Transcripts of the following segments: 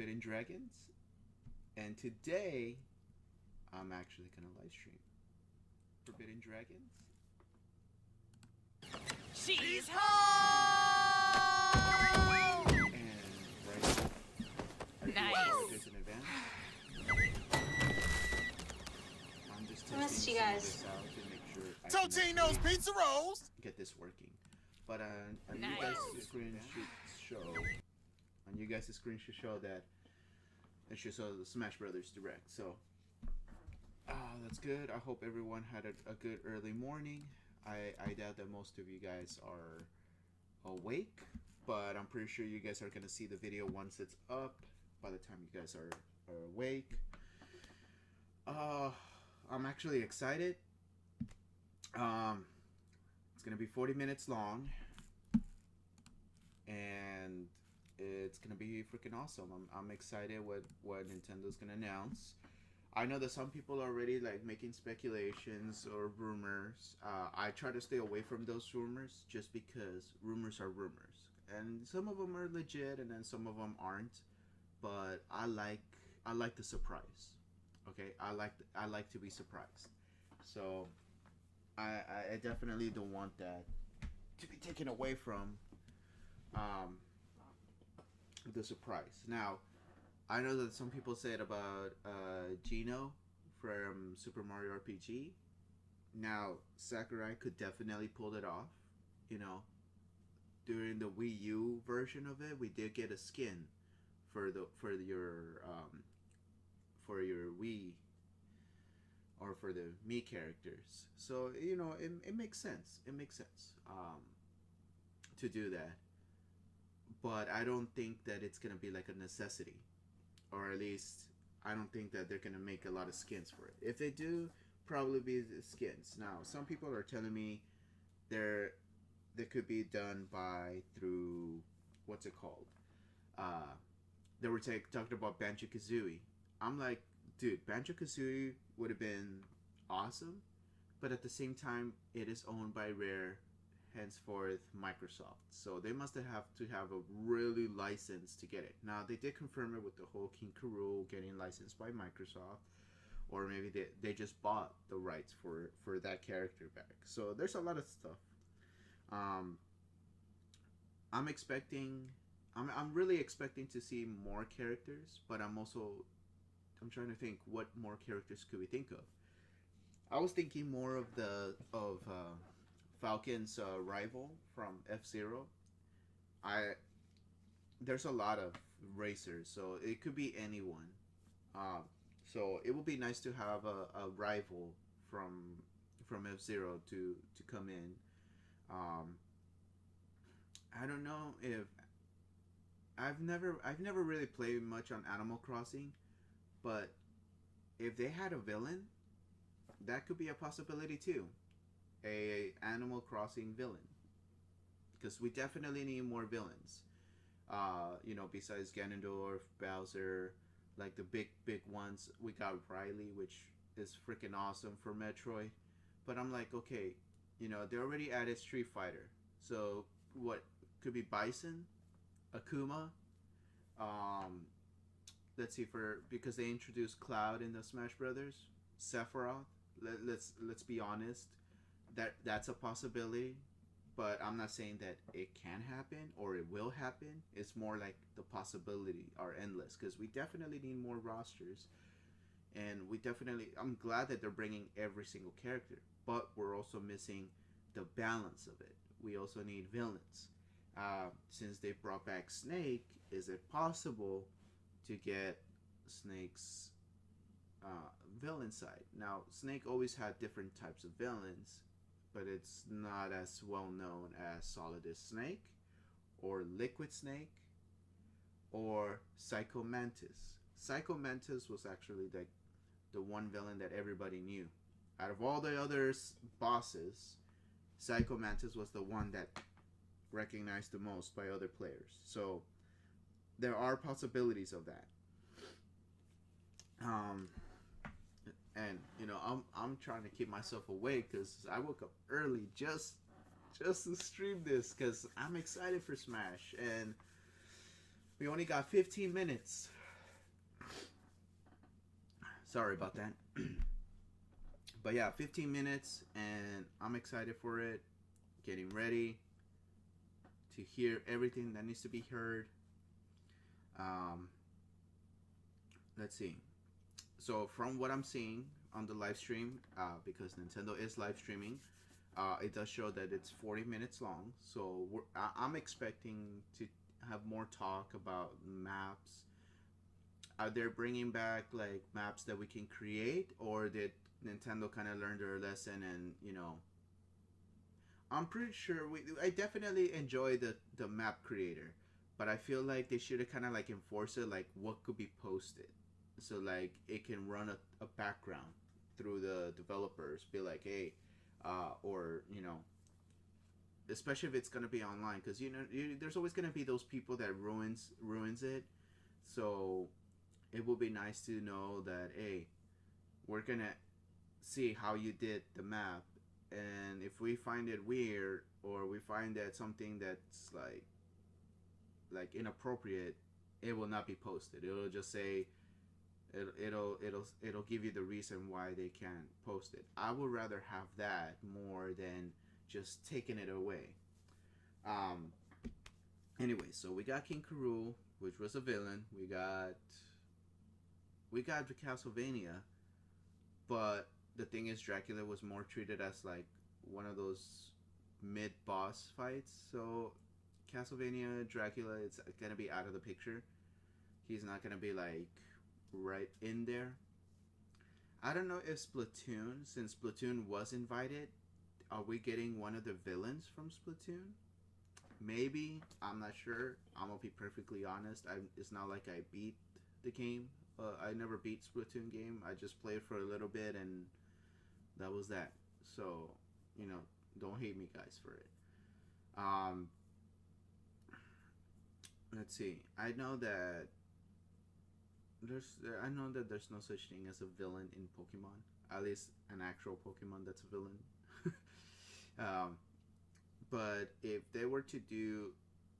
Forbidden Dragons, and today I'm actually gonna live stream Forbidden Dragons. She's home! And right, I do Nice. apologize in advance. I'm just testing Missed you some of guys. this out to make sure I can Totino's actually Pizza Rolls! get this working. But on Nice. you guys' screen should show. On you guys' screen should show that it should show the Smash Brothers Direct. So that's good. I hope everyone had a good early morning. I doubt that most of you guys are awake, but I'm pretty sure you guys are gonna see the video once it's up. By the time you guys are awake, I'm actually excited. It's gonna be 40 minutes long, and it's gonna be freaking awesome. I'm excited what Nintendo's gonna announce. I know that some people are already like making speculations or rumors. I try to stay away from those rumors just because rumors are rumors, and some of them are legit, and then some of them aren't. But I like the surprise. Okay, I like to be surprised. So I definitely don't want that to be taken away from um, the surprise. Now, I know that some people said about Gino from Super Mario RPG. Now, Sakurai could definitely pull it off. You know, during the Wii U version of it, we did get a skin for your Wii or for the Mii characters. So you know, it makes sense. It makes sense to do that. But I don't think that it's gonna be like a necessity, or at least I don't think that they're gonna make a lot of skins for it. If they do, probably be the skins. Now, some people are telling me they're they could be done by through what's it called? They were talking about Banjo Kazooie. I'm like, dude, Banjo Kazooie would have been awesome, but at the same time, it is owned by Rare, henceforth Microsoft. So they must have to have a really license to get it. Now they did confirm it with the whole King K. Rool getting licensed by Microsoft, or maybe they just bought the rights for that character back. So there's a lot of stuff. Um, I'm expecting. I'm really expecting to see more characters, but I'm trying to think what more characters could we think of. I was thinking more of the of Falcon's rival from F Zero. I There's a lot of racers, so it could be anyone. So it would be nice to have a rival from F Zero to come in. Um, I don't know if I've never really played much on Animal Crossing, but if they had a villain, that could be a possibility too. A Animal Crossing villain, because we definitely need more villains. You know, besides Ganondorf, Bowser, like the big ones, we got Riley, which is freaking awesome for Metroid. But I'm like, okay, you know, they already added Street Fighter, so what could be Bison, Akuma. Um, let's see, for because they introduced Cloud in the Smash Brothers, Sephiroth. Let's be honest, that's a possibility, but I'm not saying that it can happen or it will happen. It's more like the possibility are endless because we definitely need more rosters, and we definitely. I'm glad that they're bringing every single character, but we're also missing the balance of it. We also need villains. Since they brought back Snake, is it possible to get Snake's villain side? Now, Snake always had different types of villains, but it's not as well known as Solidus Snake, or Liquid Snake, or Psycho Mantis. Psycho Mantis was actually the one villain that everybody knew. Out of all the other bosses, Psycho Mantis was the one that recognized the most by other players. So there are possibilities of that. Um, and you know, I'm trying to keep myself awake because I woke up early just to stream this because I'm excited for Smash, and we only got 15 minutes. Sorry about that. But yeah, 15 minutes, and I'm excited for it. Getting ready to hear everything that needs to be heard. Um, let's see. So from what I'm seeing on the live stream, because Nintendo is live streaming, it does show that it's 40 minutes long. So I'm expecting to have more talk about maps. Are they bringing back like maps that we can create, or did Nintendo kind of learn their lesson and I'm pretty sure I definitely enjoy the map creator, but I feel like they should have kind of like enforced it, like what could be posted, so like it can run a background through the developers, be like, hey, or especially if it's gonna be online, because there's always gonna be those people that ruins it. So it would be nice to know that, hey, we're gonna see how you did the map, and if we find it weird or we find that something that's like inappropriate, it will not be posted. It'll just say it'll give you the reason why they can't post it. I would rather have that more than just taking it away. Um. Anyway, so we got King Karoo, which was a villain. We got the Castlevania, but the thing is, Dracula was more treated as like one of those mid boss fights. So Castlevania Dracula is gonna be out of the picture. He's not gonna be like right in there. I don't know if Splatoon, since Splatoon was invited, are we getting one of the villains from Splatoon? Maybe, I'm not sure. I'm gonna be perfectly honest. It's not like I beat the game. I never beat Splatoon game. I just played for a little bit, and that was that. So, don't hate me, guys, for it. Um, let's see. I know that there's no such thing as a villain in Pokemon. At least an actual Pokemon that's a villain. um, but if they were to do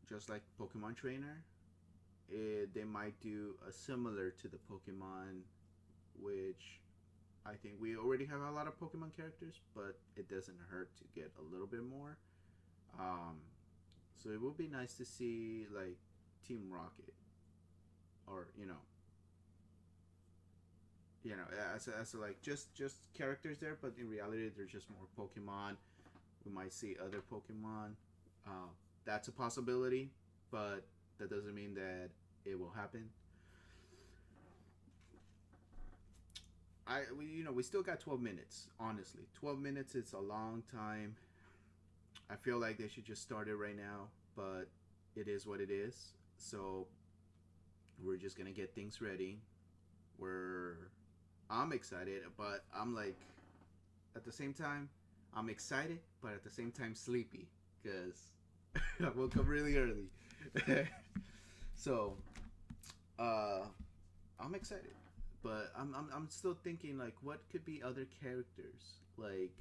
just like Pokemon Trainer, they might do a similar to the Pokemon, which I think we already have a lot of Pokemon characters, but it doesn't hurt to get a little bit more. Um, so it would be nice to see like Team Rocket, or as a, like just characters there, but in reality they're just more Pokemon. We might see other Pokemon. That's a possibility, but that doesn't mean that it will happen. We still got 12 minutes. Honestly, 12 minutes is a long time. I feel like they should just start it right now, but it is what it is. So we're just gonna get things ready. We're I'm excited, but I'm like at the same time I'm excited, but at the same time sleepy because I woke up really early. So uh, I'm excited, but I'm still thinking like what could be other characters. Like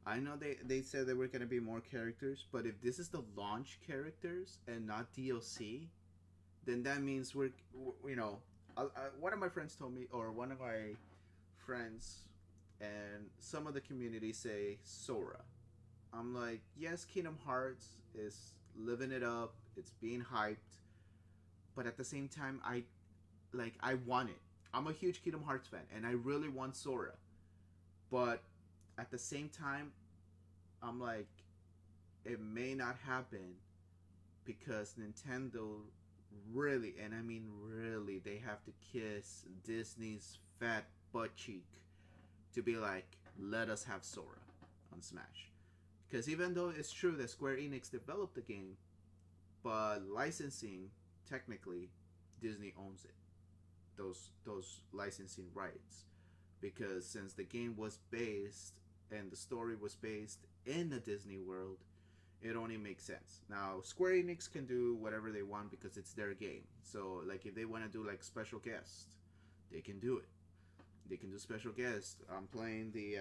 I know they said there were gonna be more characters, but if this is the launch characters and not DLC, then that means we're you know one of my friends told me, or one of my friends and some of the community say Sora. I'm like, yes, Kingdom Hearts is living it up. It's being hyped, but at the same time, I want it. I'm a huge Kingdom Hearts fan, and I really want Sora. But at the same time, I'm like, it may not happen because Nintendo really, and I mean really, they have to kiss Disney's fat butt cheek to be like, let us have Sora on Smash. Because even though it's true that Square Enix developed the game, but licensing, technically, Disney owns it. Those licensing rights, because since the game was based and the story was based in the Disney world, it only makes sense. Now Square Enix can do whatever they want because it's their game. So like if they want to do like special guests, they can do it. They can do special guests. I'm playing the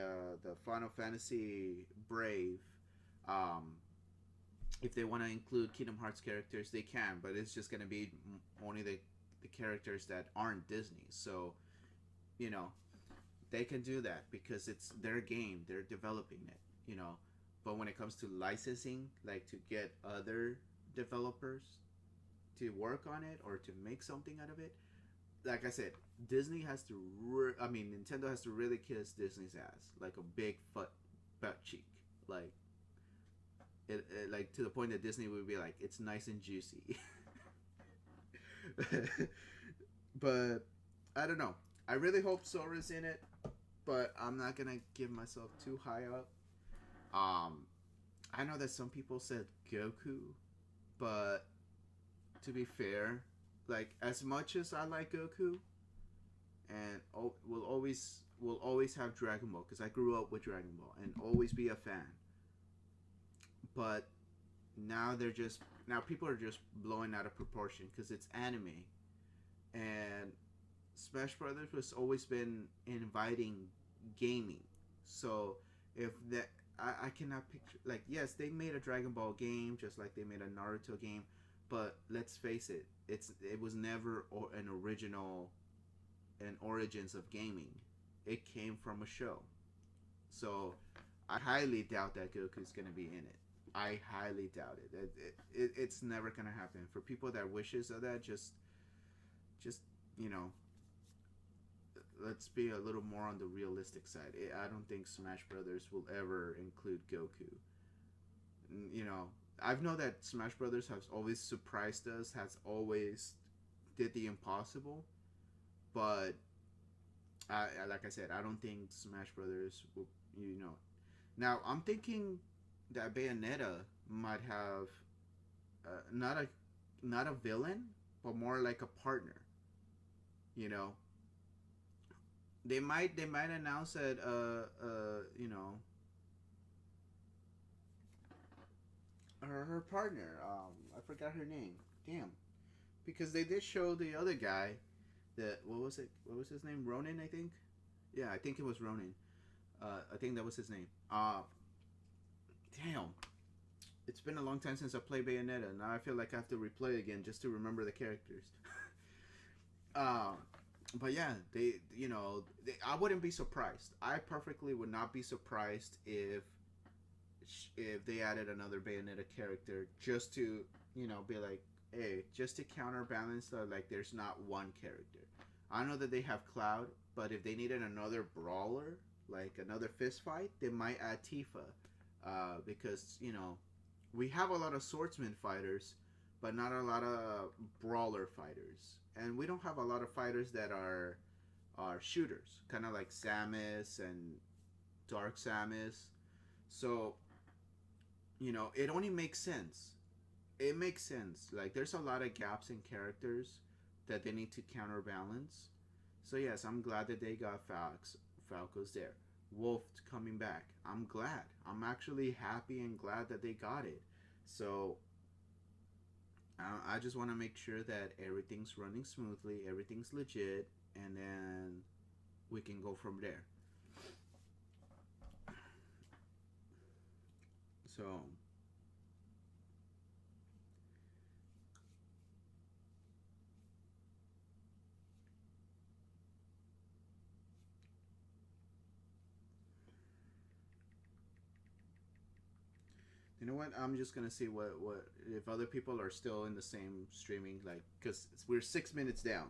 Final Fantasy Brave. Um, if they want to include Kingdom Hearts characters, they can, but it's just gonna be only the characters that aren't Disney. So, you know, they can do that because it's their game. They're developing it, you know. But when it comes to licensing, like to get other developers to work on it or to make something out of it, like I said, Disney has to. I mean, Nintendo has to really kiss Disney's ass like a big butt cheek, like like to the point that Disney would be like, it's nice and juicy. But I don't know. I really hope Sora's in it, but I'm not gonna give myself too high up. Um, I know that some people said Goku, but to be fair, like as much as I like Goku, and will always have Dragon Ball because I grew up with Dragon Ball and always be a fan. But now people are just blowing out of proportion because it's anime, and Smash Brothers has always been inviting gaming. So if that I cannot picture, like, yes, they made a Dragon Ball game just like they made a Naruto game, but let's face it, it was never an original and origins of gaming. It came from a show. So I highly doubt that Goku's gonna be in it. I highly doubt it. It's never gonna happen. For people that wishes of that, just you know, let's be a little more on the realistic side. I don't think Smash Brothers will ever include Goku. You know, I've know that Smash Brothers has always surprised us, has always did the impossible, but like I said, I don't think Smash Brothers will. You know, now I'm thinking that Bayonetta might have not a villain, but more like a partner. You know, they might announce that you know, her partner, I forgot her name. Damn, because they did show the other guy that what was his name, Ronin, I think. Yeah, I think it was Ronin. I think that was his name. Damn, it's been a long time since I played Bayonetta. Now I feel like I have to replay it again just to remember the characters. uh, but yeah, I wouldn't be surprised. I perfectly would not be surprised if they added another Bayonetta character just to be like, hey, just to counterbalance like there's not one character. I know that they have Cloud, but if they needed another brawler, like another fist fight, they might add Tifa, because we have a lot of swordsman fighters, but not a lot of brawler fighters, and we don't have a lot of fighters that are shooters, kind of like Samus and Dark Samus. So it only makes sense. It makes sense. Like there's a lot of gaps in characters that they need to counterbalance. So yes, I'm glad that they got Falco's there. Wolf coming back. I'm glad. I'm actually happy and glad that they got it. So I just want to make sure that everything's running smoothly, everything's legit, and then we can go from there. So you know what? I'm just gonna see what if other people are still in the same streaming, like, because we're 6 minutes down.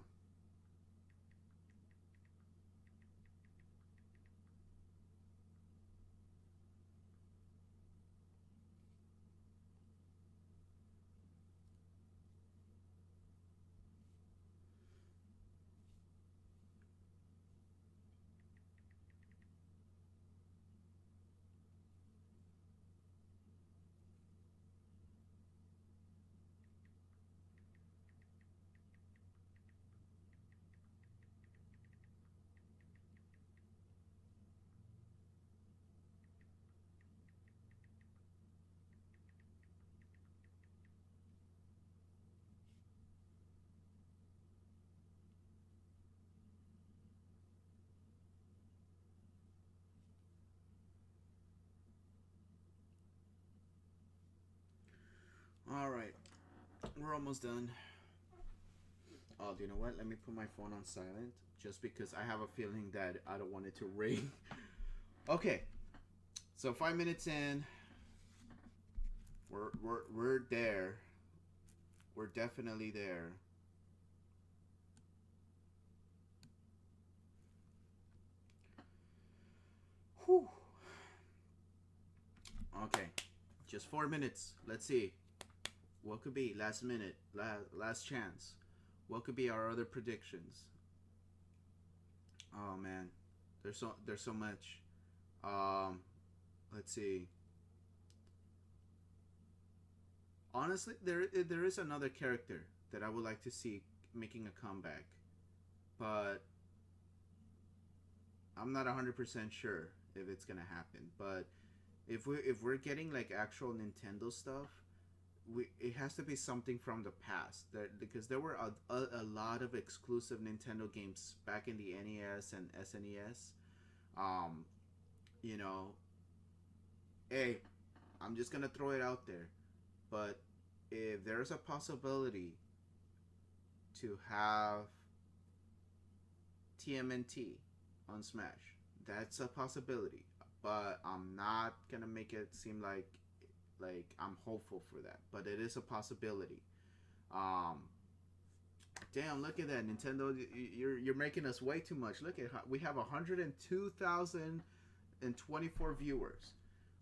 All right, we're almost done. Oh, do you know what? Let me put my phone on silent just because I have a feeling that I don't want it to ring. Okay, so 5 minutes in, we're there. We're definitely there. Whew. Okay, just 4 minutes. Let's see. What could be last minute, last chance? What could be our other predictions? Oh man, there's so much. Um, let's see. Honestly, there is another character that I would like to see making a comeback, but I'm not 100% sure if it's gonna happen. But if we're getting like actual Nintendo stuff, it has to be something from the past because there were a lot of exclusive Nintendo games back in the NES and SNES. Um, you know, hey, I'm just gonna throw it out there, but if there's a possibility to have TMNT on Smash, that's a possibility. But I'm not gonna make it seem like I'm hopeful for that. But it is a possibility. Um, Damn, look at that, Nintendo. You're making us way too much. Look at how we have 102,024 viewers.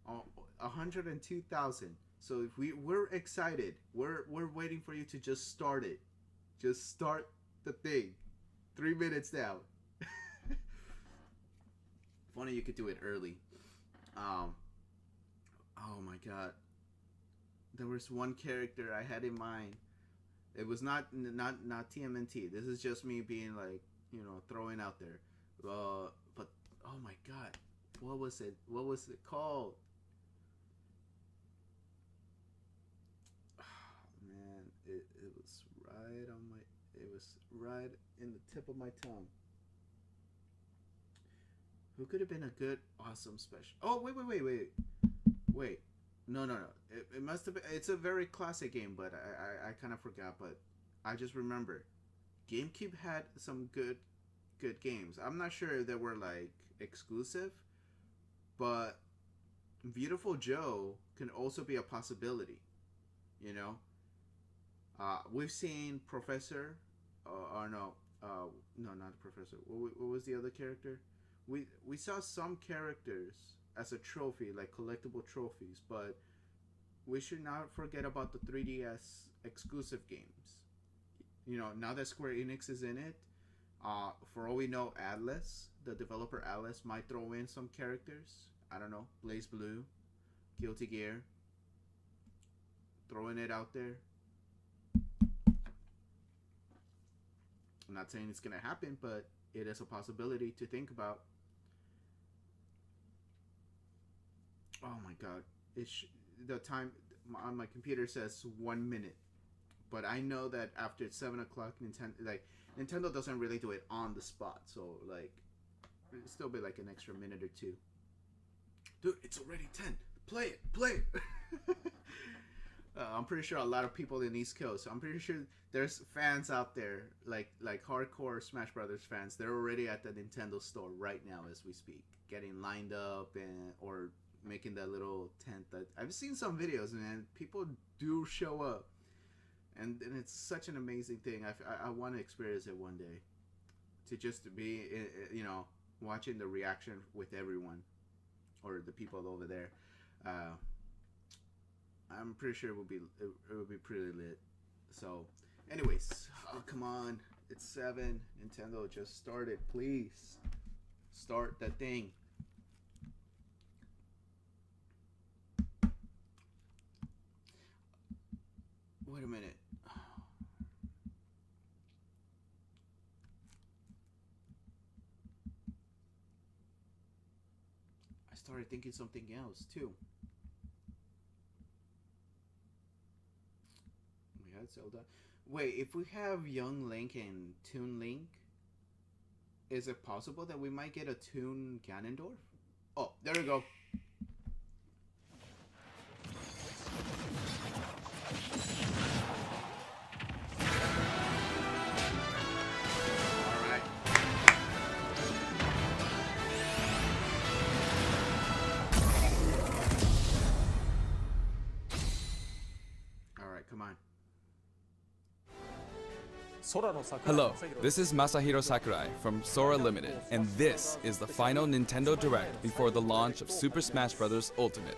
102,000. So if we're excited, we're waiting for you to just start it. Just start the thing. 3 minutes now. Funny you could do it early. Um. Oh my god. There was one character I had in mind. It was not TMNT. This is just me being like, throwing out there. But oh my god, what was it? What was it called? Man, it was right on my. It was right in the tip of my tongue. Who could have been a good, awesome special? Oh wait. No, no, no. It must have been. It's a very classic game, but I kind of forgot. But I just remember GameCube had some good games. I'm not sure if they were like exclusive, but Beautiful Joe can also be a possibility. You know, we've seen Professor, or no, no, not Professor. What was the other character? We saw some characters as a trophy, like collectible trophies, but we should not forget about the 3DS exclusive games. Now that Square Enix is in it, for all we know, Atlas, the developer Atlas, might throw in some characters. I don't know, Blaze Blue, Guilty Gear, throwing it out there. I'm not saying it's gonna happen, but it is a possibility to think about. Oh my god, the time on my computer says 1 minute, but I know that after 7 o'clock, Nintendo doesn't really do it on the spot, so like it'll still be like an extra minute or two. Dude, it's already 10. Play it. I'm pretty sure a lot of people in East Coast. I'm pretty sure there's fans out there, like hardcore Smash Brothers fans. They're already at the Nintendo store right now as we speak, getting lined up or making that little tent. That I've seen some videos, man. People do show up, and it's such an amazing thing. I want to experience it one day, to just be watching the reaction with everyone, or the people over there. I'm pretty sure it would be pretty lit. So, anyways, oh come on, it's 7. Nintendo, just start it, please. Start that thing. Wait a minute. I started thinking something else too. We had Zelda. Wait, if we have Young Link and Toon Link, is it possible that we might get a Toon Ganondorf? Oh, there we go. Hello, this is Masahiro Sakurai from Sora Limited, and this is the final Nintendo Direct before the launch of Super Smash Bros. Ultimate.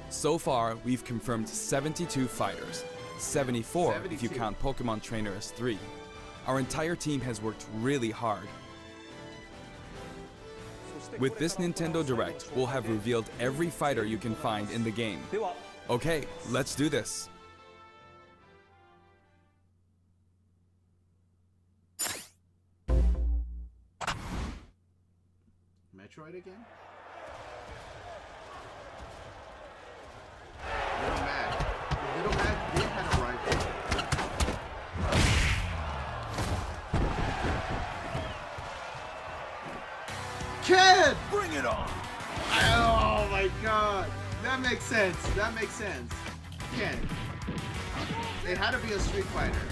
So far, we've confirmed 72 fighters, 74 if you count Pokemon Trainer as 3. Our entire team has worked really hard. With this Nintendo Direct, we'll have revealed every fighter you can find in the game. Okay, let's do this. Metroid again? Little Mac. Little Mac did have a rifle. Kid! Bring it on! Oh my god! That makes sense. That makes sense. Ken. It had to be a Street Fighter.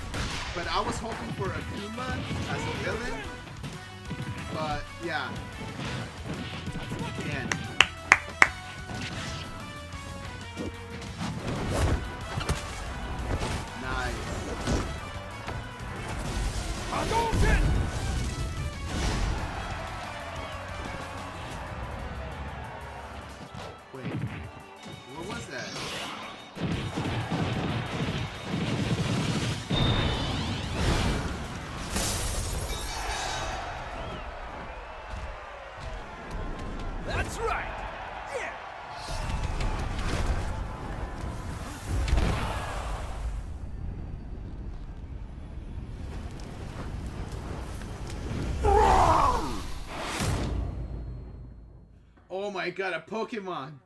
But I was hoping for Akuma as a villain. But yeah. Ken. Nice. Hadouken! Wait. What was that? That's right! Yeah! Oh my god, a Pokemon!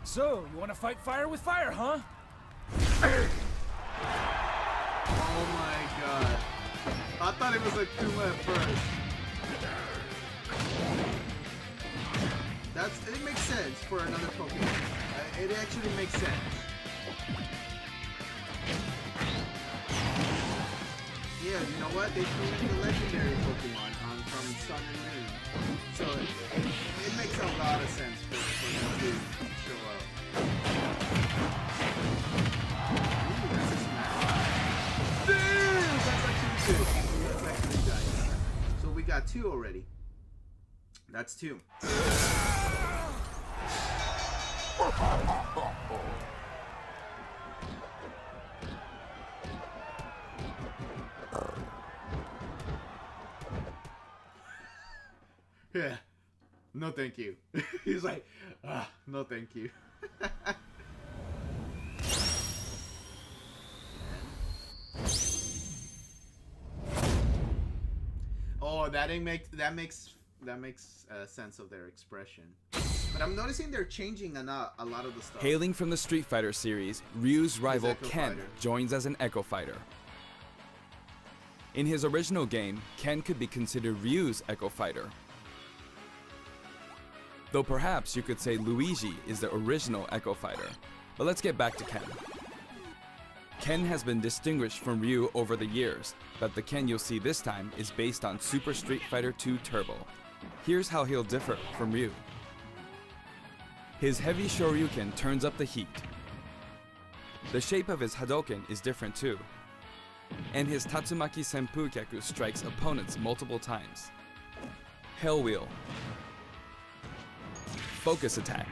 So, you want to fight fire with fire, huh? Oh my god. I thought it was Akuma at first. It makes sense for another Pokemon. It actually makes sense. Yeah, you know what? They threw in the legendary Pokemon from Sun and Moon. So it makes a lot of sense for them to show up. Ooh, that's a smash. Damn! That's actually good. That's actually nice. So we got 2 already. That's 2. Yeah. No thank you. He's like, no thank you. Oh, that makes sense of their expression. But I'm noticing they're changing a lot of the stuff. Hailing from the Street Fighter series, Ryu's rival Echo Ken Fighter. joins as an Echo Fighter. In his original game, Ken could be considered Ryu's Echo Fighter. Though perhaps you could say Luigi is the original Echo Fighter. But let's get back to Ken. Ken has been distinguished from Ryu over the years, but the Ken you'll see this time is based on Super Street Fighter 2 Turbo. Here's how he'll differ from Ryu. His heavy Shoryuken turns up the heat. The shape of his Hadouken is different too. And his Tatsumaki Senpukyaku strikes opponents multiple times. Hell Wheel. Focus Attack.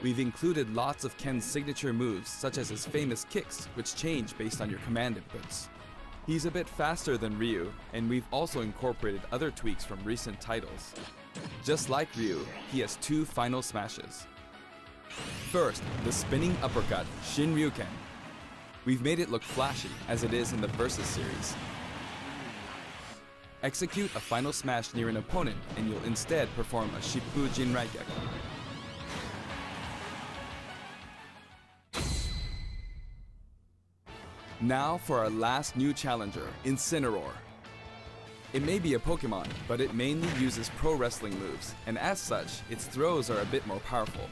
We've included lots of Ken's signature moves, such as his famous kicks, which change based on your command inputs. He's a bit faster than Ryu, and we've also incorporated other tweaks from recent titles. Just like Ryu, he has 2 final smashes. First, the spinning uppercut, Shinryuken. We've made it look flashy, as it is in the Versus series. Execute a final smash near an opponent, and you'll instead perform a Shippu Jinraigeki. Now for our last new challenger, Incineroar. It may be a Pokemon, but it mainly uses pro wrestling moves, and as such, its throws are a bit more powerful.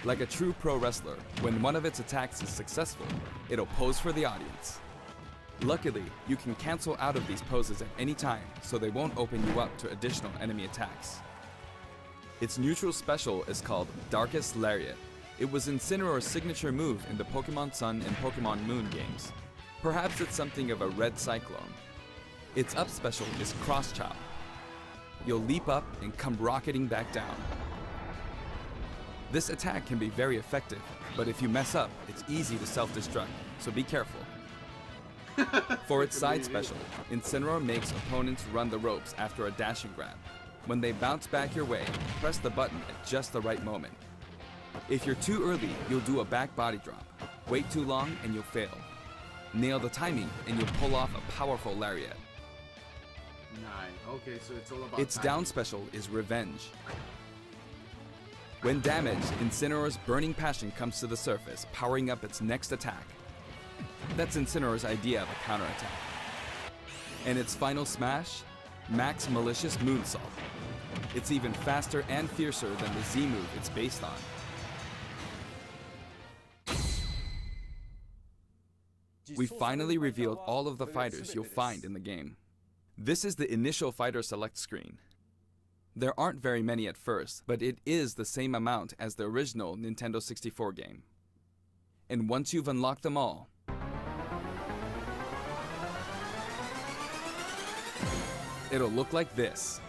Like a true pro wrestler, when one of its attacks is successful, it'll pose for the audience. Luckily, you can cancel out of these poses at any time, so they won't open you up to additional enemy attacks. Its neutral special is called Darkest Lariat. It was Incineroar's signature move in the Pokemon Sun and Pokemon Moon games. Perhaps it's something of a red cyclone. Its up special is Cross Chop. You'll leap up and come rocketing back down. This attack can be very effective, but if you mess up, it's easy to self-destruct, so be careful. For its side special, Incineroar makes opponents run the ropes after a dash and grab. When they bounce back your way, press the button at just the right moment. If you're too early, you'll do a back body drop. Wait too long and you'll fail. Nail the timing and you'll pull off a powerful lariat. Nice. Okay, so it's all about Its timing. down special is Revenge. When damaged, Incineroar's Burning Passion comes to the surface, powering up its next attack. That's Incineroar's idea of a counterattack. And its final smash? Max Malicious Moonsault. It's even faster and fiercer than the Z move it's based on. We finally revealed all of the fighters you'll find in the game. This is the initial fighter select screen. There aren't very many at first, but it is the same amount as the original Nintendo 64 game. And once you've unlocked them all, it'll look like this.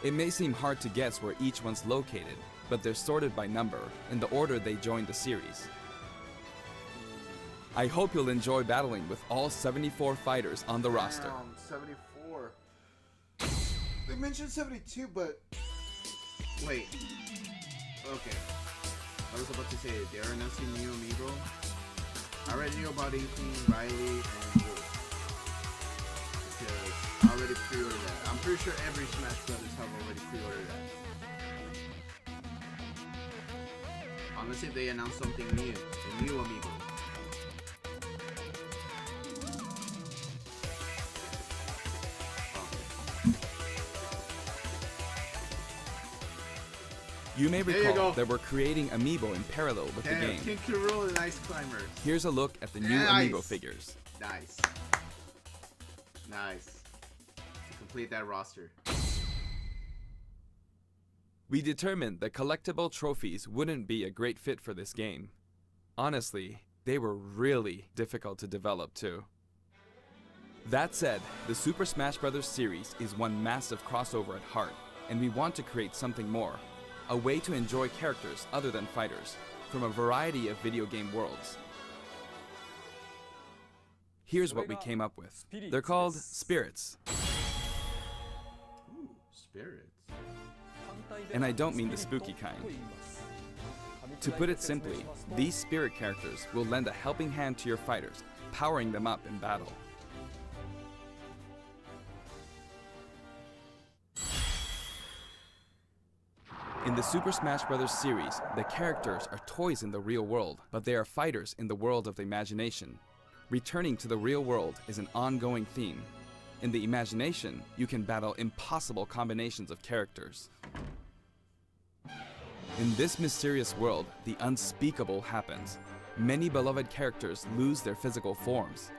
It may seem hard to guess where each one's located, but they're sorted by number in the order they joined the series. I hope you'll enjoy battling with all 74 fighters on the roster. 74. They mentioned 72, but wait. Okay. I was about to say they're announcing new amiibo. I already knew about Inky, Riley, and Wolf. Because I already pre-ordered that. I'm pretty sure every Smash Brothers have already pre-ordered that. Unless if they announce something new, a new amiibo. You may There you recall go. that we're creating amiibo in parallel with the Damn, game. King K. Rool and Ice Climbers. Here's a look at the new Nice. amiibo figures. Nice. Nice. To complete that roster. We determined that collectible trophies wouldn't be a great fit for this game. Honestly, they were really difficult to develop too. That said, the Super Smash Bros. Series is one massive crossover at heart, and we want to create something more. A way to enjoy characters other than fighters, from a variety of video game worlds. Here's what we came up with. They're called Spirits. Ooh, spirits. And I don't mean the spooky kind. To put it simply, these spirit characters will lend a helping hand to your fighters, powering them up in battle. In the Super Smash Bros. Series, the characters are toys in the real world, but they are fighters in the world of the imagination. Returning to the real world is an ongoing theme. In the imagination, you can battle impossible combinations of characters. In this mysterious world, the unspeakable happens. Many beloved characters lose their physical forms.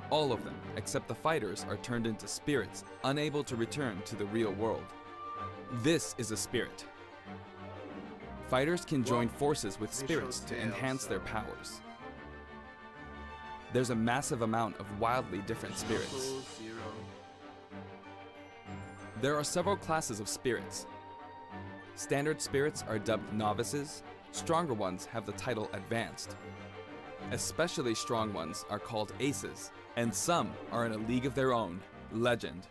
All of them, except the fighters, are turned into spirits, unable to return to the real world. This is a spirit. Fighters can join forces with spirits to enhance their powers. There's a massive amount of wildly different spirits. There are several classes of spirits. Standard spirits are dubbed novices. Stronger ones have the title advanced. Especially strong ones are called aces, and some are in a league of their own, legend.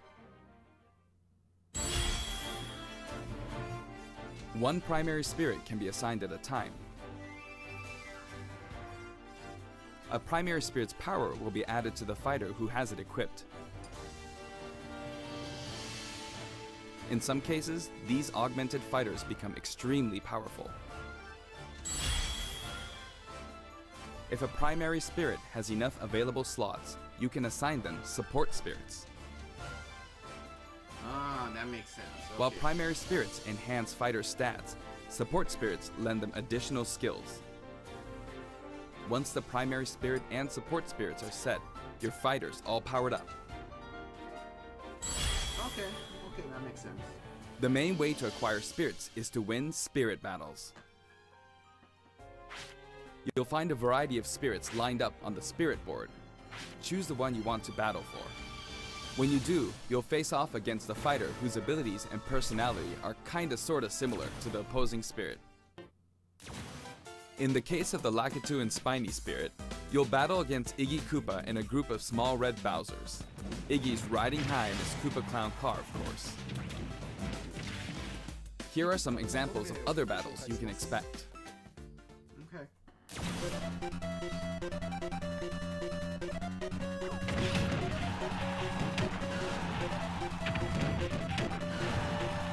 One primary spirit can be assigned at a time. A primary spirit's power will be added to the fighter who has it equipped. In some cases, these augmented fighters become extremely powerful. If a primary spirit has enough available slots, you can assign them support spirits. Ah, that makes sense. Okay. While primary spirits enhance fighter stats, support spirits lend them additional skills. Once the primary spirit and support spirits are set, your fighters all powered up. Okay, that makes sense. The main way to acquire spirits is to win spirit battles. You'll find a variety of spirits lined up on the spirit board. choose the one you want to battle for. When you do, you'll face off against a fighter whose abilities and personality are kinda sorta similar to the opposing spirit. In the case of the Lakitu and Spiny spirit, you'll battle against Iggy Koopa and a group of small red Bowsers. Iggy's riding high in his Koopa Clown car, of course. Here are some examples of other battles you can expect. Okay.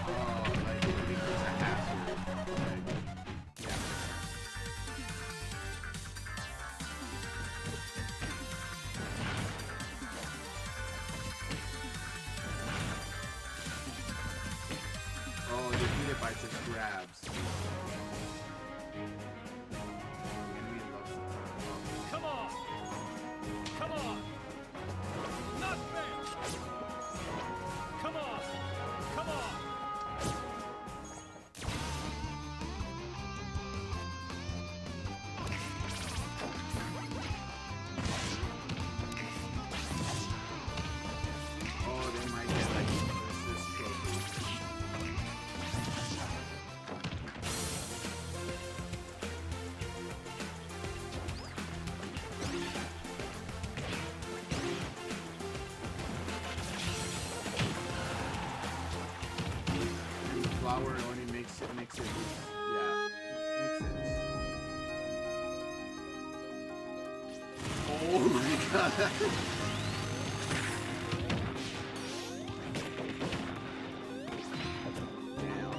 Oh, like it becomes a hazard. Like, yeah. Oh, defeat it by just grabs. Enemy loves to turn. Come on! Come on! Not fair! Come on! Come on! Oh, they might get like this trophy. And the flower only makes it, yeah, makes sense. Oh my god. Damn.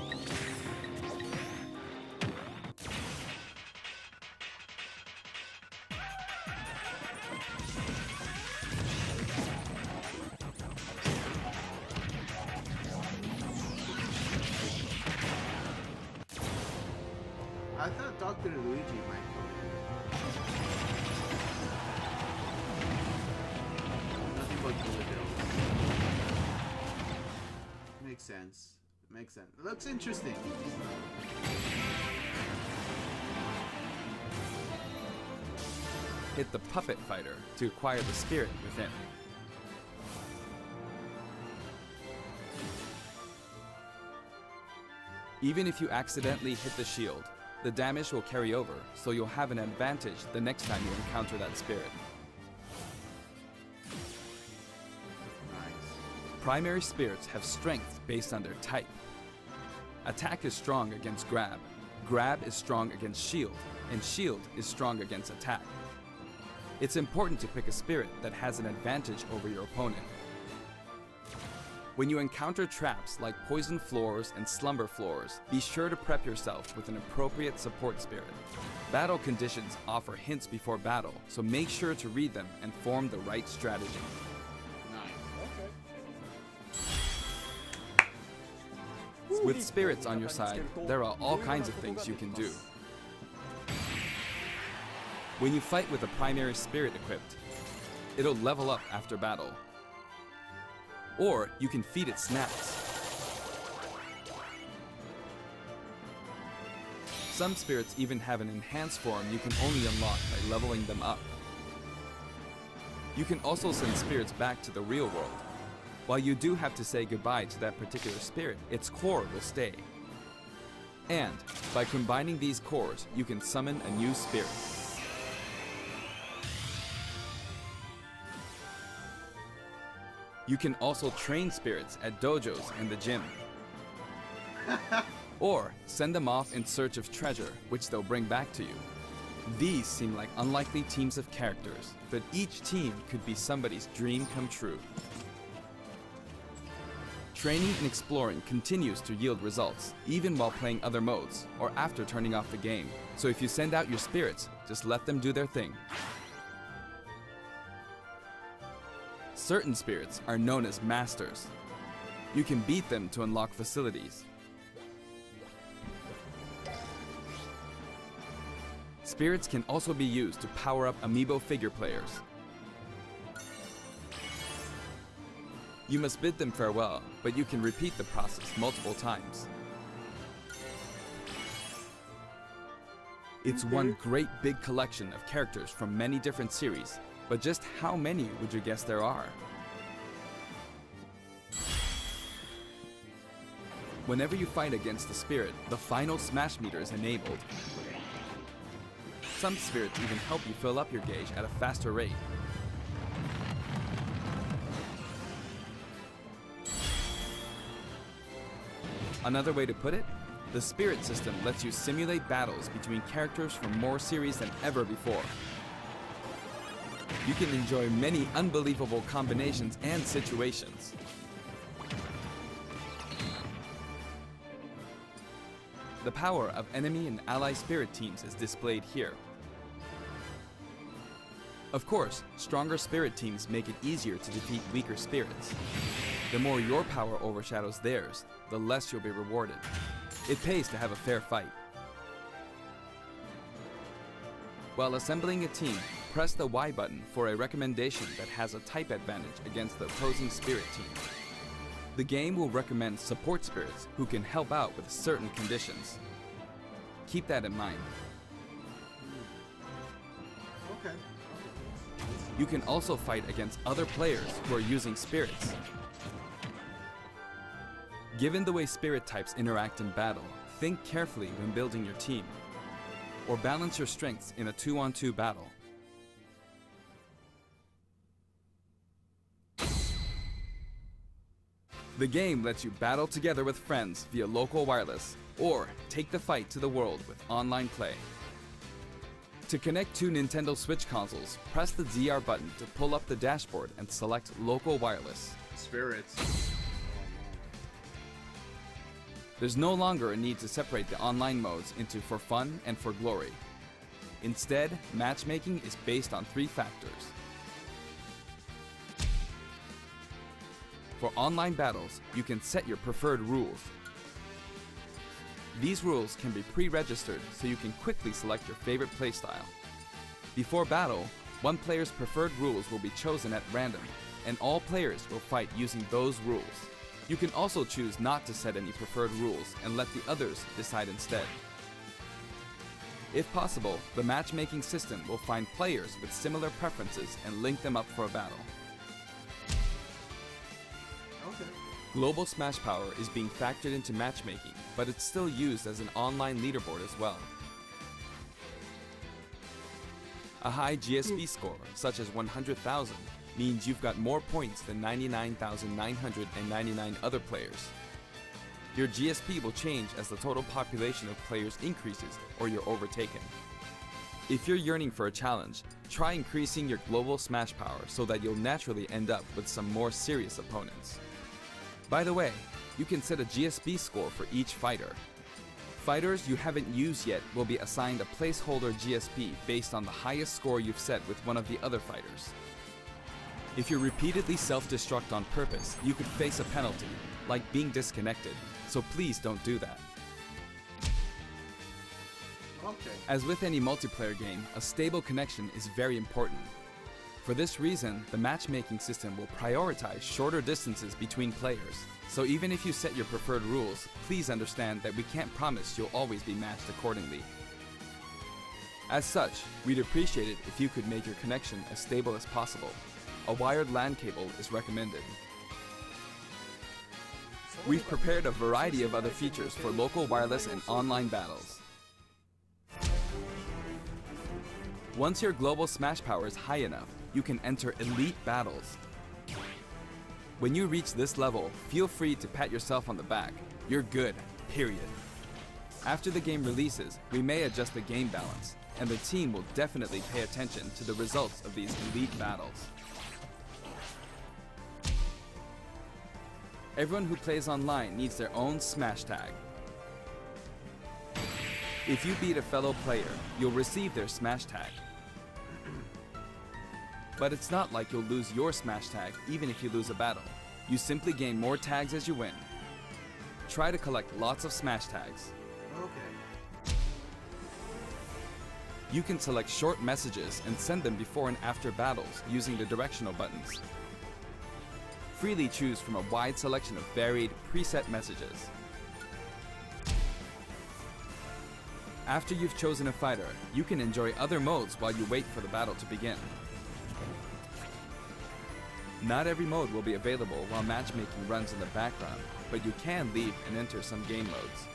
I thought Dr. Luigi might go in. Nothing but bullet bills. Makes sense. Makes sense. Looks interesting. Hit the Puppet Fighter to acquire the spirit within. Even if you accidentally hit the shield, the damage will carry over, so you'll have an advantage the next time you encounter that spirit. Nice. Primary spirits have strength based on their type. Attack is strong against grab, grab is strong against shield, and shield is strong against attack. It's important to pick a spirit that has an advantage over your opponent. When you encounter traps like poison floors and slumber floors, be sure to prep yourself with an appropriate support spirit. Battle conditions offer hints before battle, so make sure to read them and form the right strategy. Nice. With spirits on your side, there are all kinds of things you can do. When you fight with a primary spirit equipped, it'll level up after battle. Or you can feed it snacks. Some spirits even have an enhanced form you can only unlock by leveling them up. You can also send spirits back to the real world. While you do have to say goodbye to that particular spirit, its core will stay. And by combining these cores, you can summon a new spirit. You can also train spirits at dojos and the gym. Or send them off in search of treasure, which they'll bring back to you. These seem like unlikely teams of characters, but each team could be somebody's dream come true. Training and exploring continues to yield results, even while playing other modes, or after turning off the game. So if you send out your spirits, just let them do their thing. Certain spirits are known as masters. You can beat them to unlock facilities. Spirits can also be used to power up amiibo figure players. You must bid them farewell, but you can repeat the process multiple times. It's one great big collection of characters from many different series, But just how many would you guess there are? Whenever you fight against a spirit, the final smash meter is enabled. Some spirits even help you fill up your gauge at a faster rate. Another way to put it, the spirit system lets you simulate battles between characters from more series than ever before. You can enjoy many unbelievable combinations and situations. The power of enemy and ally spirit teams is displayed here. Of course, stronger spirit teams make it easier to defeat weaker spirits. The more your power overshadows theirs, the less you'll be rewarded. It pays to have a fair fight. While assembling a team, press the Y button for a recommendation that has a type advantage against the opposing spirit team. The game will recommend support spirits who can help out with certain conditions. Keep that in mind. Okay. You can also fight against other players who are using spirits. Given the way spirit types interact in battle, think carefully when building your team, or balance your strengths in a 2-on-2 battle. The game lets you battle together with friends via local wireless, or take the fight to the world with online play. To connect two Nintendo Switch consoles, press the ZR button to pull up the dashboard and select local wireless. Spirits. There's no longer a need to separate the online modes into for fun and for glory. Instead, matchmaking is based on 3 factors. For online battles, you can set your preferred rules. These rules can be pre-registered so you can quickly select your favorite playstyle. Before battle, one player's preferred rules will be chosen at random, and all players will fight using those rules. You can also choose not to set any preferred rules and let the others decide instead. If possible, the matchmaking system will find players with similar preferences and link them up for a battle. Okay. Global Smash Power is being factored into matchmaking, but it's still used as an online leaderboard as well. A high GSP score, such as 100,000, means you've got more points than 99,999 other players. Your GSP will change as the total population of players increases or you're overtaken. If you're yearning for a challenge, try increasing your global smash power so that you'll naturally end up with some more serious opponents. By the way, you can set a GSP score for each fighter. Fighters you haven't used yet will be assigned a placeholder GSP based on the highest score you've set with one of the other fighters. If you repeatedly self-destruct on purpose, you could face a penalty, like being disconnected, so please don't do that. Okay. As with any multiplayer game, a stable connection is very important. For this reason, the matchmaking system will prioritize shorter distances between players. So even if you set your preferred rules, please understand that we can't promise you'll always be matched accordingly. As such, we'd appreciate it if you could make your connection as stable as possible. A wired LAN cable is recommended. We've prepared a variety of other features for local wireless and online battles. Once your global smash power is high enough, you can enter elite battles. When you reach this level, feel free to pat yourself on the back. You're good, period. After the game releases, we may adjust the game balance, and the team will definitely pay attention to the results of these elite battles. Everyone who plays online needs their own smash tag. If you beat a fellow player, you'll receive their smash tag. But it's not like you'll lose your smash tag even if you lose a battle. You simply gain more tags as you win. Try to collect lots of smash tags. Okay. You can select short messages and send them before and after battles using the directional buttons. Freely choose from a wide selection of varied, preset messages. After you've chosen a fighter, you can enjoy other modes while you wait for the battle to begin. Not every mode will be available while matchmaking runs in the background, but you can leave and enter some game modes.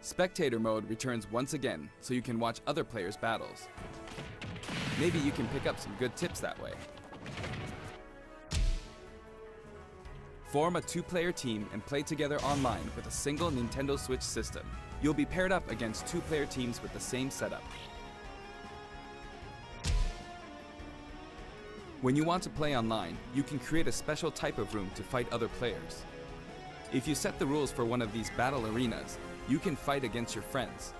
Spectator mode returns once again, so you can watch other players' battles. Maybe you can pick up some good tips that way. Form a 2-player team and play together online with a single Nintendo Switch system. You'll be paired up against 2-player teams with the same setup. When you want to play online, you can create a special type of room to fight other players. If you set the rules for one of these battle arenas, you can fight against your friends.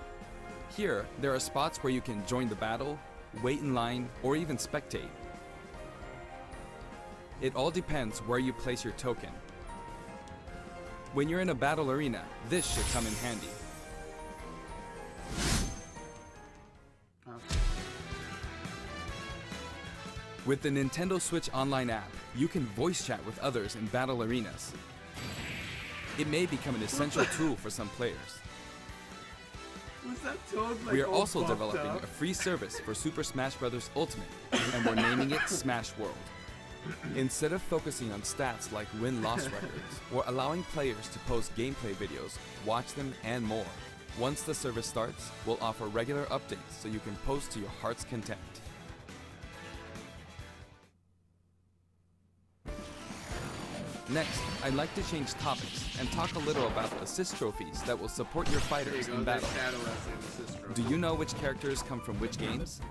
Here, there are spots where you can join the battle, wait in line, or even spectate. It all depends where you place your token. When you're in a battle arena, this should come in handy. Okay. With the Nintendo Switch Online app, you can voice chat with others in battle arenas. It may become an essential tool for some players. Was that Toad like We are all also buffed developing up? a free service for Super Smash Bros. Ultimate, and we're naming it Smash World. Instead of focusing on stats like win-loss records, we're allowing players to post gameplay videos, watch them, and more. Once the service starts, we'll offer regular updates so you can post to your heart's content. Next, I'd like to change topics and talk a little about assist trophies that will support your There you fighters go, in that battle. shadow as an assist row. Do you know which characters come from which games?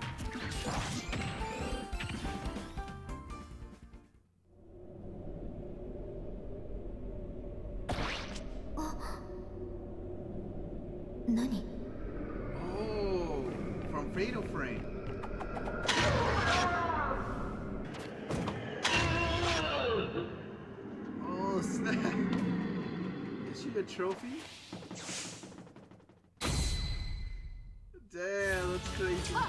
Oh, from Fatal Frame. Oh snap! Is she a trophy? Damn, that's crazy. Oh,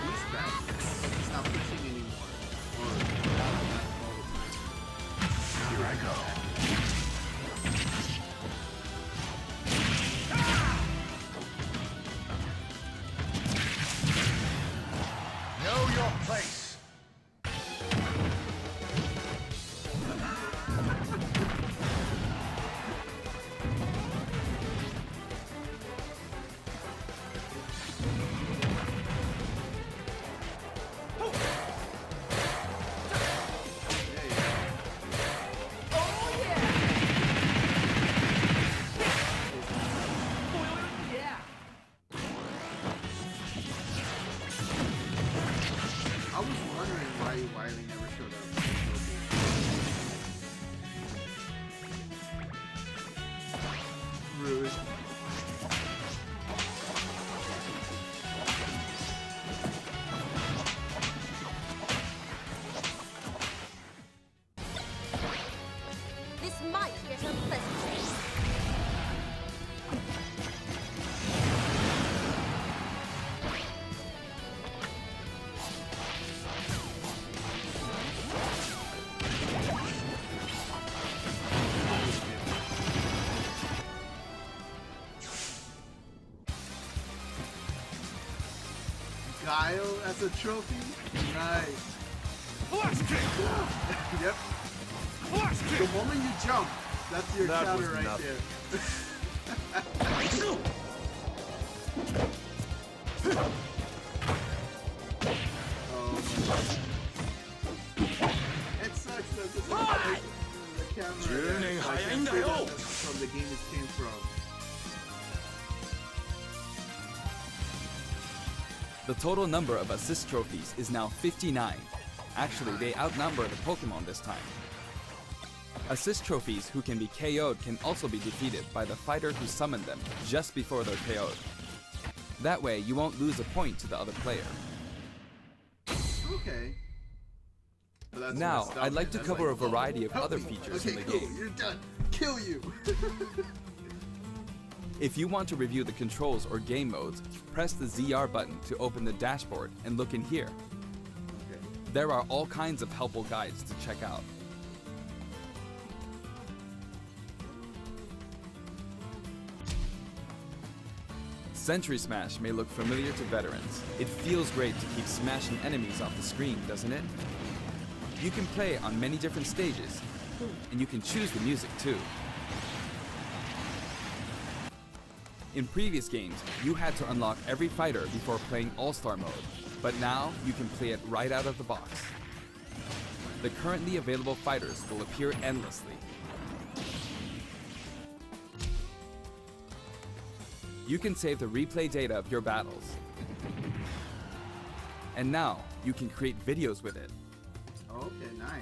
he's back. He's not pushing anymore. Or not all the time. Here I go. Know your place. I was wondering why Wily never showed up. Rude. This might get unpleasant. Guile as a trophy? Nice. Flash kick. Yep. Flash The kick. moment you jump, that's your That counter was right nothing. there. Oh my God. It sucks that this is like the camera. Tuning that- I high can't say in that the that's from the game it came from. The total number of assist trophies is now 59. Actually, they outnumber the Pokemon this time. Assist trophies who can be KO'd can also be defeated by the fighter who summoned them just before they're KO'd. That way, you won't lose a point to the other player. Okay. But that's Now, messed up, I'd like man. to That's cover a oh, variety of help other me. features Okay, in the cool. game. You're done. Kill you. If you want to review the controls or game modes, press the ZR button to open the dashboard and look in here. Okay. There are all kinds of helpful guides to check out. Sentry Smash may look familiar to veterans. It feels great to keep smashing enemies off the screen, doesn't it? You can play on many different stages, and you can choose the music too. In previous games, you had to unlock every fighter before playing All-Star mode, but now you can play it right out of the box. The currently available fighters will appear endlessly. You can save the replay data of your battles. And now, you can create videos with it. Okay, nice.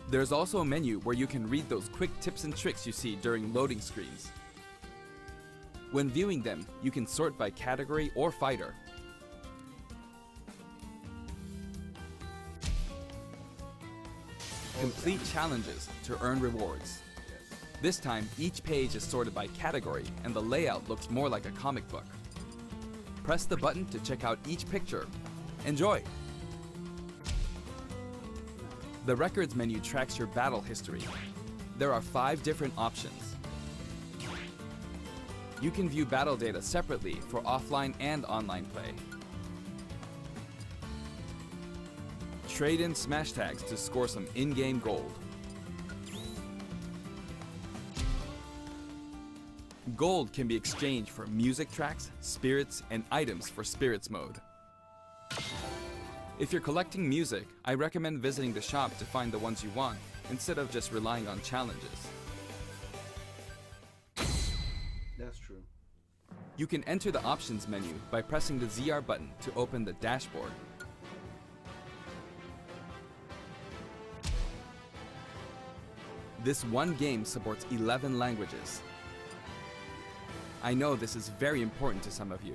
There's also a menu where you can read those quick tips and tricks you see during loading screens. When viewing them, you can sort by category or fighter. Complete challenges to earn rewards. This time, each page is sorted by category and the layout looks more like a comic book. Press the button to check out each picture. Enjoy! The records menu tracks your battle history. There are 5 different options. You can view battle data separately for offline and online play. Trade in smash tags to score some in-game gold. Gold can be exchanged for music tracks, spirits, and items for spirits mode. If you're collecting music, I recommend visiting the shop to find the ones you want, instead of just relying on challenges. That's true. You can enter the options menu by pressing the ZR button to open the dashboard. This one game supports 11 languages. I know this is very important to some of you.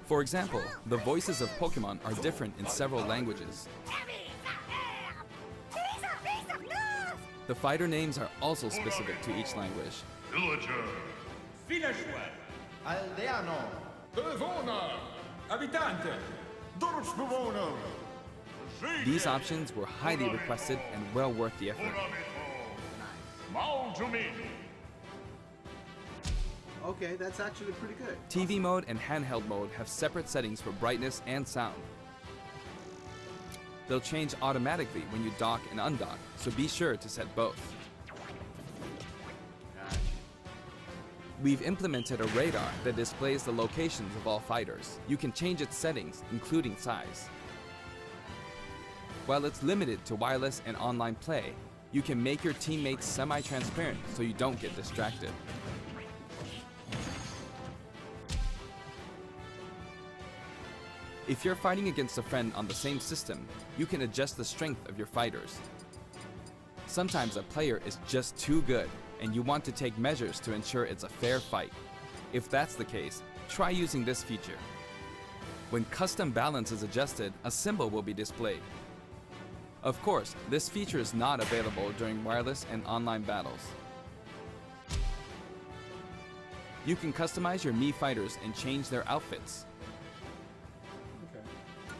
For example, the voices of Pokemon are different in several languages. The fighter names are also specific to each language. Villager. Villageois. Aldeano. Devona. Abitante. Dorfbewohner. These options were highly requested and well worth the effort. Maljumin. Okay, that's actually pretty good. TV mode and handheld mode have separate settings for brightness and sound. They'll change automatically when you dock and undock, so be sure to set both. We've implemented a radar that displays the locations of all fighters. You can change its settings, including size. While it's limited to wireless and online play, you can make your teammates semi-transparent so you don't get distracted. If you're fighting against a friend on the same system, you can adjust the strength of your fighters. Sometimes a player is just too good, and you want to take measures to ensure it's a fair fight. If that's the case, try using this feature. When custom balance is adjusted, a symbol will be displayed. Of course, this feature is not available during wireless and online battles. You can customize your Mii fighters and change their outfits.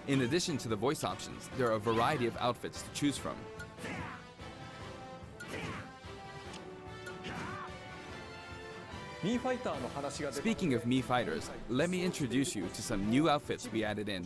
In addition to the voice options, there are a variety of outfits to choose from. Speaking of Mii fighters, let me introduce you to some new outfits we added in.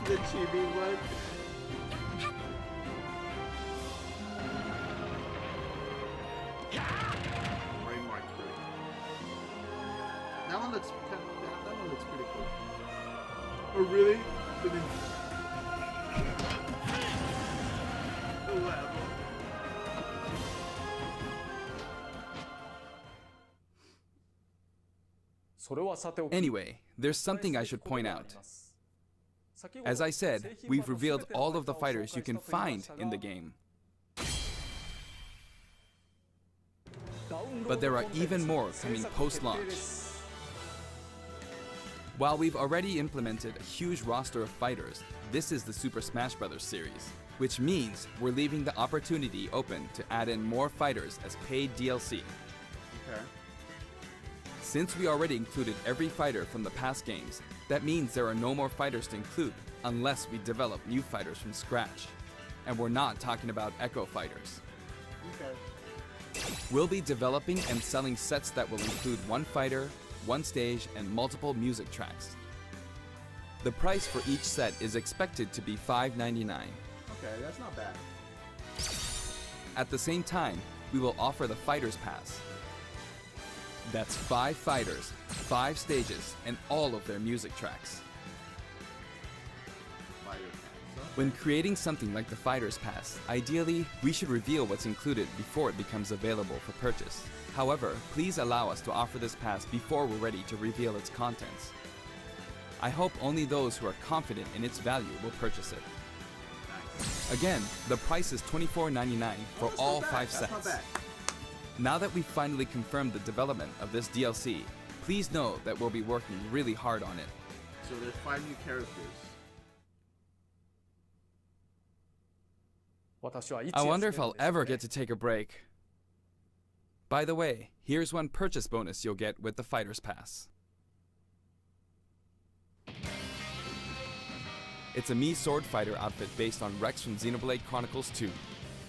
The chibi one. Mark 3. That one looks kind of, that one looks pretty cool. Oh really? Oh wow. Anyway, there's something I should point out. As I said, we've revealed all of the fighters you can find in the game. but there are even more coming post-launch. While we've already implemented a huge roster of fighters, this is the Super Smash Bros. Series, which means we're leaving the opportunity open to add in more fighters as paid DLC. Okay. Since we already included every fighter from the past games, that means there are no more fighters to include unless we develop new fighters from scratch. And we're not talking about Echo fighters. Okay. We'll be developing and selling sets that will include one fighter, one stage, and multiple music tracks. The price for each set is expected to be $5.99. Okay, that's not bad. At the same time, we will offer the Fighters Pass. That's 5 fighters, 5 stages, and all of their music tracks. Fighter Pass, huh? When creating something like the Fighters Pass, ideally, we should reveal what's included before it becomes available for purchase. However, please allow us to offer this pass before we're ready to reveal its contents. I hope only those who are confident in its value will purchase it. Nice. Again, the price is $24.99 for That's all not bad. 5 That's sets. not bad. Now that we've finally confirmed the development of this DLC, please know that we'll be working really hard on it. So there's 5 new characters. I wonder if I'll ever get to take a break. By the way, here's one purchase bonus you'll get with the Fighters Pass. It's a Mii Sword Fighter outfit based on Rex from Xenoblade Chronicles 2.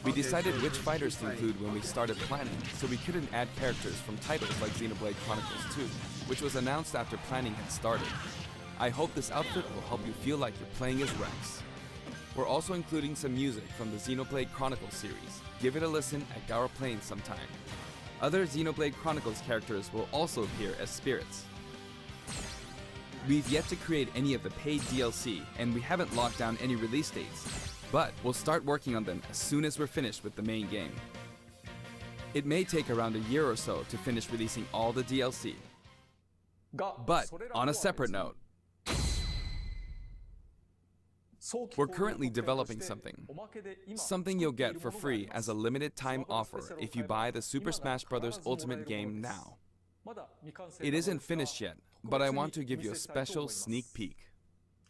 We Okay, decided so which it's fighters to fighting. include when we started planning, so we couldn't add characters from titles like Xenoblade Chronicles 2, which was announced after planning had started. I hope this outfit will help you feel like you're playing as Rex. We're also including some music from the Xenoblade Chronicles series. Give it a listen at Gower Plains sometime. Other Xenoblade Chronicles characters will also appear as spirits. We've yet to create any of the paid DLC, and we haven't locked down any release dates, but we'll start working on them as soon as we're finished with the main game. It may take around a year or so to finish releasing all the DLC. But on a separate note, we're currently developing something you'll get for free as a limited time offer if you buy the Super Smash Bros. Ultimate game now. It isn't finished yet, but I want to give you a special sneak peek.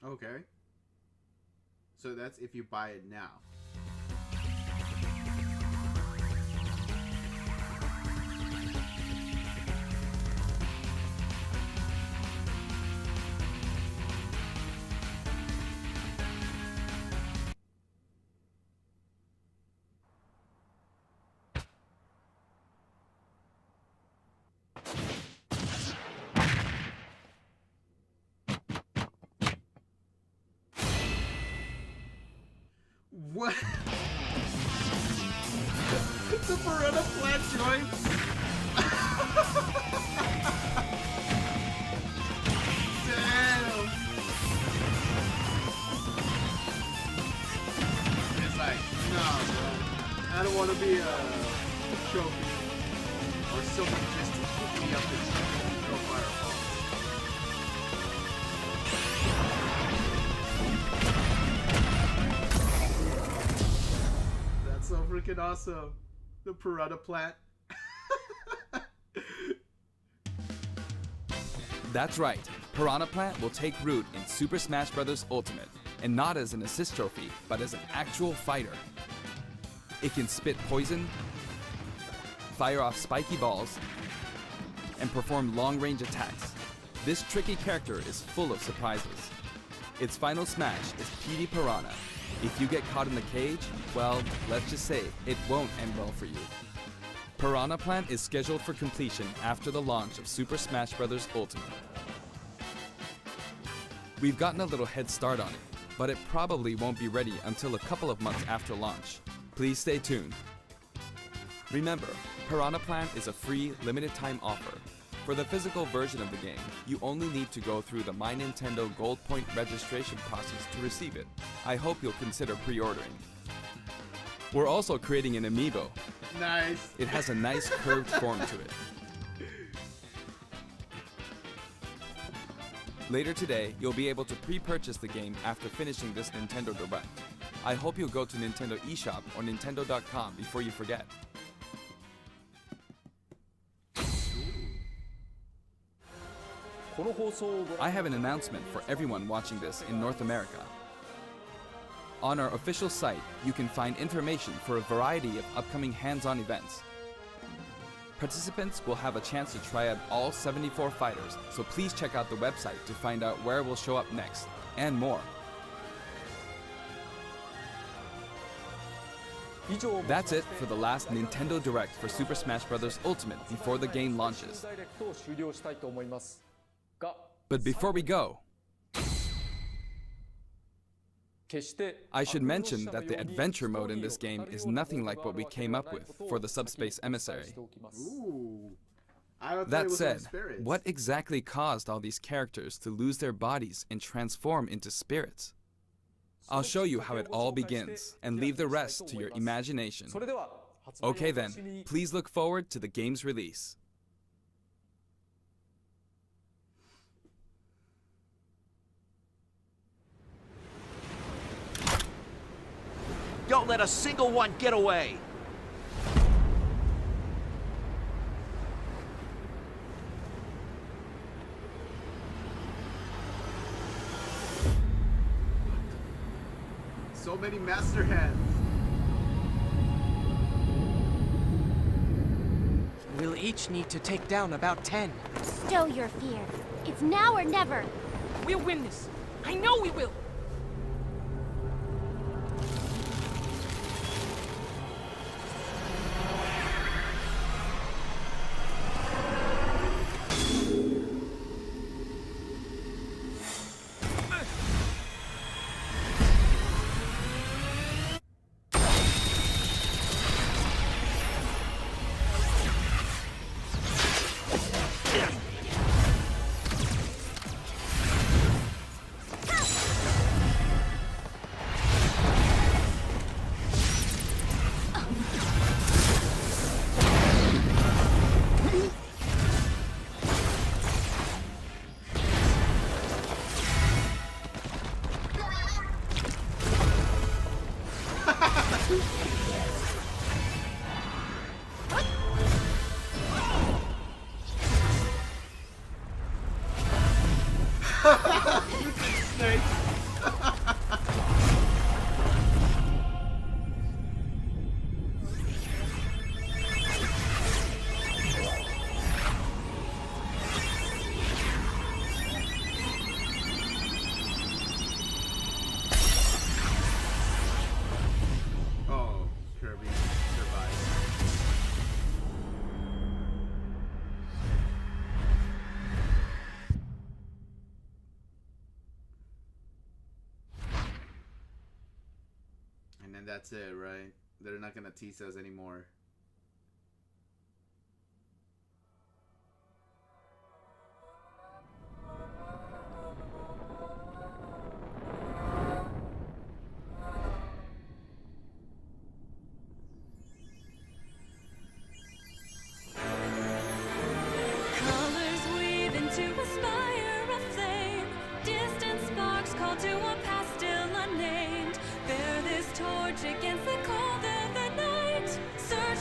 Okay. So that's if you buy it now. What? The Piranha Plant joints? Damn! It's like, nah, bro. I don't want to be a trophy or someone just to keep me up and throw fireballs. So freaking awesome. The Piranha Plant. That's right, Piranha Plant will take root in Super Smash Bros. Ultimate, and not as an assist trophy, but as an actual fighter. It can spit poison, fire off spiky balls, and perform long-range attacks. This tricky character is full of surprises. Its final smash is PD Piranha. If you get caught in the cage, well, let's just say it won't end well for you. Piranha Plant is scheduled for completion after the launch of Super Smash Bros. Ultimate. We've gotten a little head start on it, but it probably won't be ready until a couple of months after launch. Please stay tuned. Remember, Piranha Plant is a free, limited-time offer. For the physical version of the game, you only need to go through the My Nintendo Gold Point registration process to receive it. I hope you'll consider pre-ordering. We're also creating an amiibo. Nice. It has a nice curved form to it. Later today, you'll be able to pre-purchase the game after finishing this Nintendo Direct. I hope you'll go to Nintendo eShop or Nintendo.com before you forget. I have an announcement for everyone watching this in North America. On our official site, you can find information for a variety of upcoming hands-on events. Participants will have a chance to try out all 74 fighters, so please check out the website to find out where we'll show up next, and more. That's it for the last Nintendo Direct for Super Smash Bros. Ultimate before the game launches. But before we go, I should mention that the adventure mode in this game is nothing like what we came up with for the Subspace Emissary. Ooh. I thought it That was said, on spirits. what exactly caused all these characters to lose their bodies and transform into spirits? I'll show you how it all begins and leave the rest to your imagination. Okay then, please look forward to the game's release. Don't let a single one get away! So many master hands. We'll each need to take down about 10. Stow your fear. It's now or never. We'll win this. I know we will. Oh, Kirby survived. And then that's it, right? They're not gonna tease us anymore. Colors weave into a spire of flame. Distant sparks call to a past still unnamed. Bear this torch against the cold of the night. Search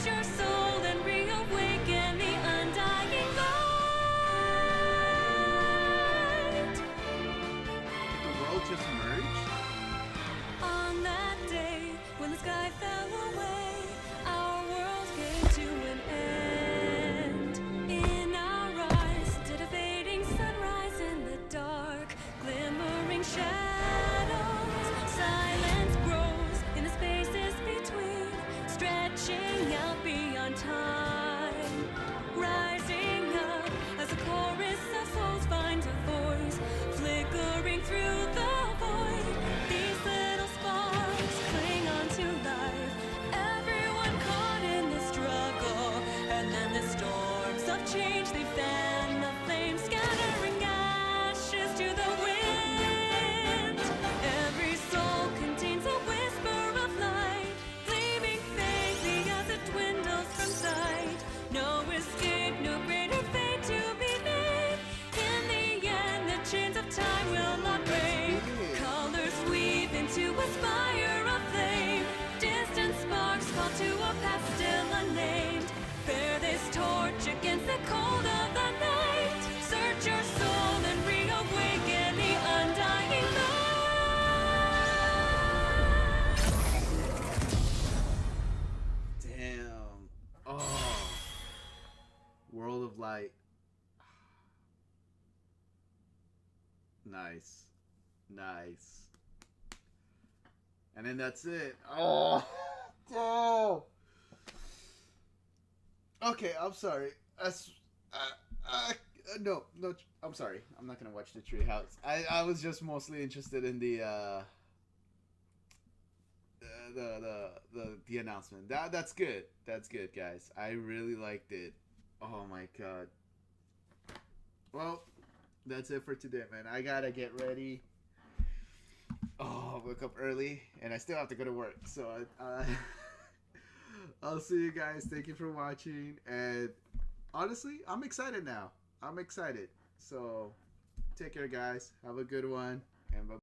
of light. Nice. Nice. And then that's it. Oh. Oh. Okay, I'm sorry. No, I'm sorry. I'm not gonna watch the Treehouse. I was just mostly interested in the announcement. That's good. That's good, guys. I really liked it. Oh my god. Well, that's it for today, man. I gotta get ready. Oh, I woke up early, and I still have to go to work. So I'll see you guys. Thank you for watching. And honestly, I'm excited now. I'm excited. So take care, guys. Have a good one, and bye.